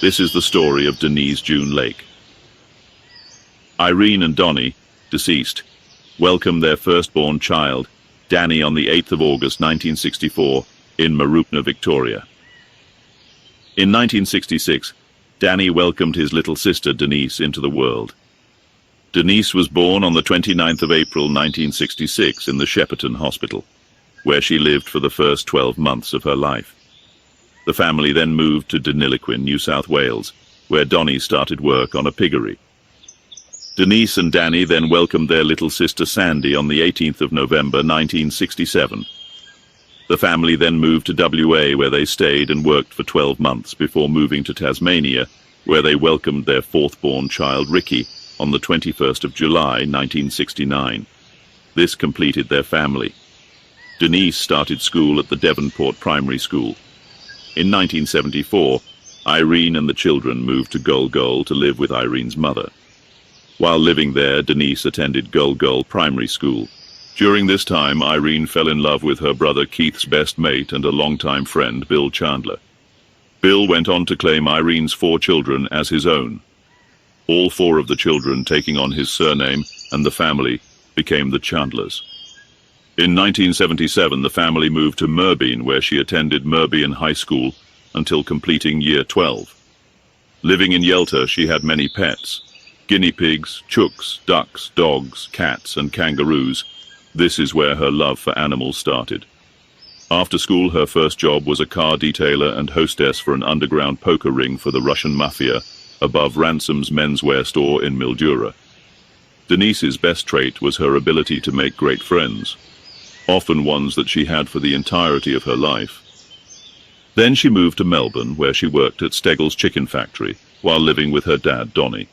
This is the story of Denise June Lake. Irene and Donnie, deceased, welcomed their firstborn child, Danny, on the 8th of August 1964 in Mooroopna, Victoria. In 1966, Danny welcomed his little sister Denise into the world. Denise was born on the 29th of April 1966 in the Shepperton Hospital, where she lived for the first 12 months of her life. The family then moved to Deniliquin, New South Wales, where Donnie started work on a piggery. Denise and Danny then welcomed their little sister Sandy on the 18th of November 1967. The family then moved to WA, where they stayed and worked for 12 months before moving to Tasmania, where they welcomed their fourth-born child Ricky on the 21st of July 1969. This completed their family. Denise started school at the Devonport Primary School. In 1974, Irene and the children moved to Gulgul to live with Irene's mother. While living there, Denise attended Gulgul Primary School. During this time, Irene fell in love with her brother Keith's best mate and a longtime friend, Bill Chandler. Bill went on to claim Irene's 4 children as his own. All 4 of the children, taking on his surname and the family, became the Chandlers. In 1977, the family moved to Merbein, where she attended Merbein High School until completing Year 12. Living in Yelta, she had many pets: guinea pigs, chooks, ducks, dogs, cats, and kangaroos. This is where her love for animals started. After school, her first job was a car detailer and hostess for an underground poker ring for the Russian mafia above Ransom's menswear store in Mildura. Denise's best trait was her ability to make great friends, often ones that she had for the entirety of her life. Then she moved to Melbourne, where she worked at Steggles Chicken Factory while living with her dad, Donnie.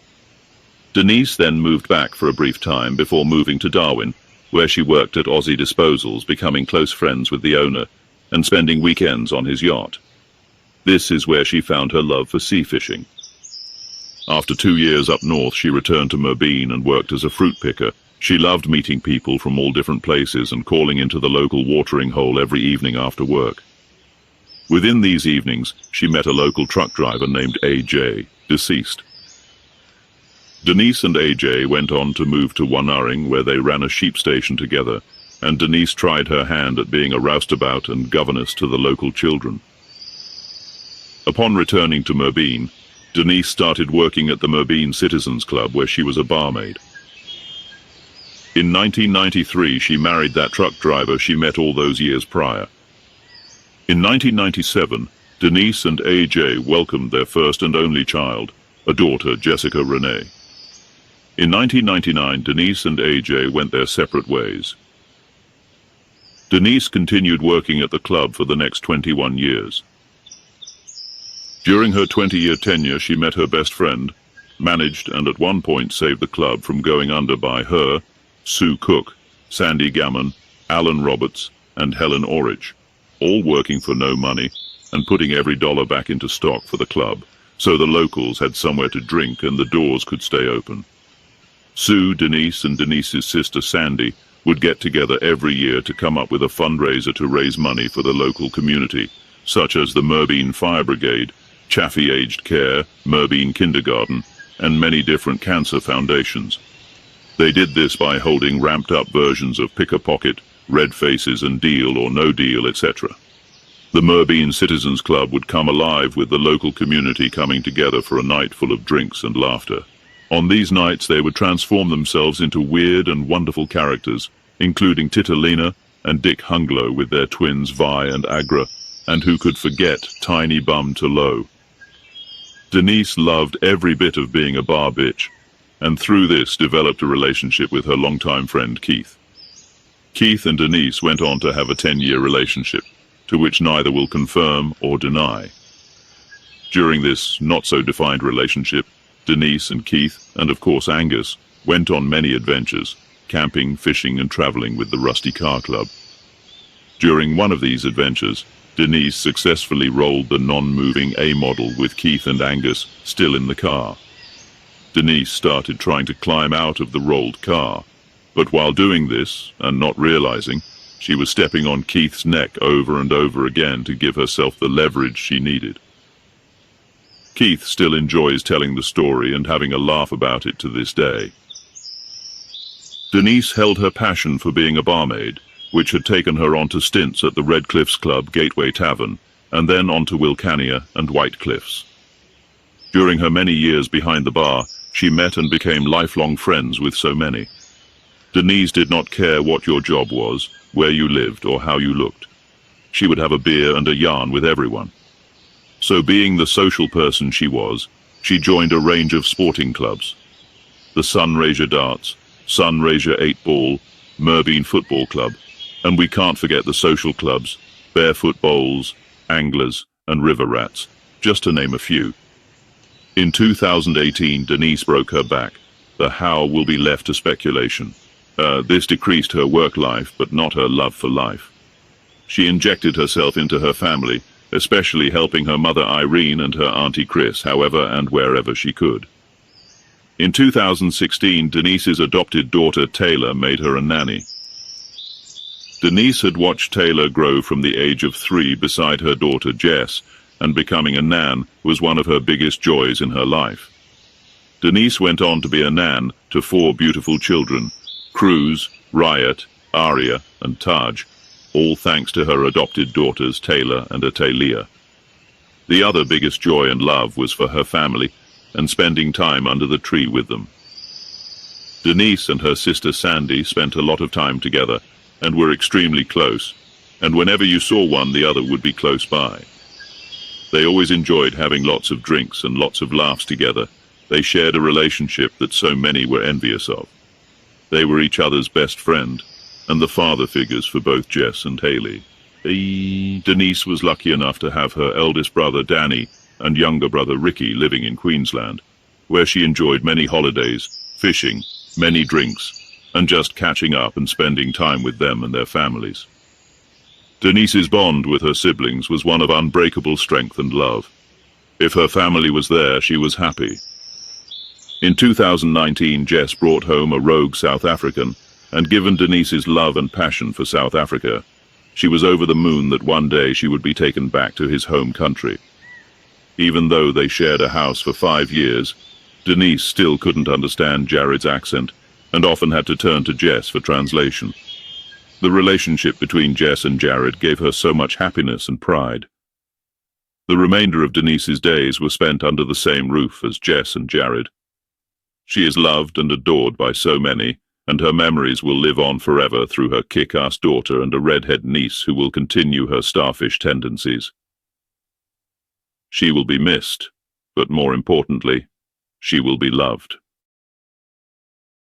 Denise then moved back for a brief time before moving to Darwin, where she worked at Aussie Disposals, becoming close friends with the owner and spending weekends on his yacht. This is where she found her love for sea fishing. After 2 years up north, she returned to Merbein and worked as a fruit picker. She loved meeting people from all different places and calling into the local watering hole every evening after work. Within these evenings, she met a local truck driver named AJ, deceased. Denise and AJ went on to move to Wannaring, where they ran a sheep station together, and Denise tried her hand at being a roustabout and governess to the local children. Upon returning to Merbein, Denise started working at the Merbein Citizens Club, where she was a barmaid. In 1993, she married that truck driver she met all those years prior. In 1997, Denise and AJ welcomed their first and only child, a daughter, Jessica Renee. In 1999, Denise and AJ went their separate ways. Denise continued working at the club for the next 21 years. During her 20-year tenure, she met her best friend, managed and at one point saved the club from going under by her, Sue Cook, Sandy Gammon, Alan Roberts, and Helen Orridge, all working for no money and putting every dollar back into stock for the club, so the locals had somewhere to drink and the doors could stay open. Sue, Denise, and Denise's sister Sandy would get together every year to come up with a fundraiser to raise money for the local community, such as the Merbein Fire Brigade, Chaffey Aged Care, Merbein Kindergarten, and many different cancer foundations. They did this by holding ramped-up versions of Pick-a-Pocket, Red Faces, and Deal or No Deal, etc. The Merbein Citizens Club would come alive with the local community coming together for a night full of drinks and laughter. On these nights, they would transform themselves into weird and wonderful characters, including Titalina and Dick Hunglow with their twins Vi and Agra, and who could forget Tiny Bum Tolo. Denise loved every bit of being a bar bitch, and through this developed a relationship with her longtime friend Keith. Keith and Denise went on to have a 10-year relationship, to which neither will confirm or deny. During this not-so-defined relationship, Denise and Keith, and of course Angus, went on many adventures, camping, fishing, and traveling with the Rusty Car Club. During one of these adventures, Denise successfully rolled the non-moving A model with Keith and Angus still in the car. Denise started trying to climb out of the rolled car, but while doing this, and not realizing, she was stepping on Keith's neck over and over again to give herself the leverage she needed. Keith still enjoys telling the story and having a laugh about it to this day. Denise held her passion for being a barmaid, which had taken her onto stints at the Red Cliffs Club Gateway Tavern, and then onto Wilcannia and White Cliffs. During her many years behind the bar, she met and became lifelong friends with so many. Denise did not care what your job was, where you lived, or how you looked. She would have a beer and a yarn with everyone. So being the social person she was, she joined a range of sporting clubs. The Sunraysia Darts, Sunraysia 8-Ball, Merbean Football Club, and we can't forget the social clubs, Barefoot Bowls, Anglers, and River Rats, just to name a few. In 2018, Denise broke her back. The how will be left to speculation. This decreased her work life, but not her love for life. She injected herself into her family, especially helping her mother Irene and her auntie Chris, however and wherever she could. In 2016, Denise's adopted daughter Taylor made her a nanny. Denise had watched Taylor grow from the age of 3 beside her daughter Jess, and becoming a nan was one of her biggest joys in her life. Denise went on to be a nan to 4 beautiful children, Cruz, Riot, Aria, and Taj, all thanks to her adopted daughters Taylor and Atalia. The other biggest joy and love was for her family and spending time under the tree with them. Denise and her sister Sandy spent a lot of time together and were extremely close, and whenever you saw one, the other would be close by. They always enjoyed having lots of drinks and lots of laughs together. They shared a relationship that so many were envious of. They were each other's best friend, and the father figures for both Jess and Haley. Denise was lucky enough to have her eldest brother Danny and younger brother Ricky living in Queensland, where she enjoyed many holidays, fishing, many drinks, and just catching up and spending time with them and their families. Denise's bond with her siblings was one of unbreakable strength and love. If her family was there, she was happy. In 2019, Jess brought home a rogue South African, and given Denise's love and passion for South Africa, she was over the moon that one day she would be taken back to his home country. Even though they shared a house for 5 years, Denise still couldn't understand Jared's accent, and often had to turn to Jess for translation. The relationship between Jess and Jared gave her so much happiness and pride. The remainder of Denise's days were spent under the same roof as Jess and Jared. She is loved and adored by so many, and her memories will live on forever through her kick-ass daughter and a redhead niece who will continue her starfish tendencies. She will be missed, but more importantly, she will be loved.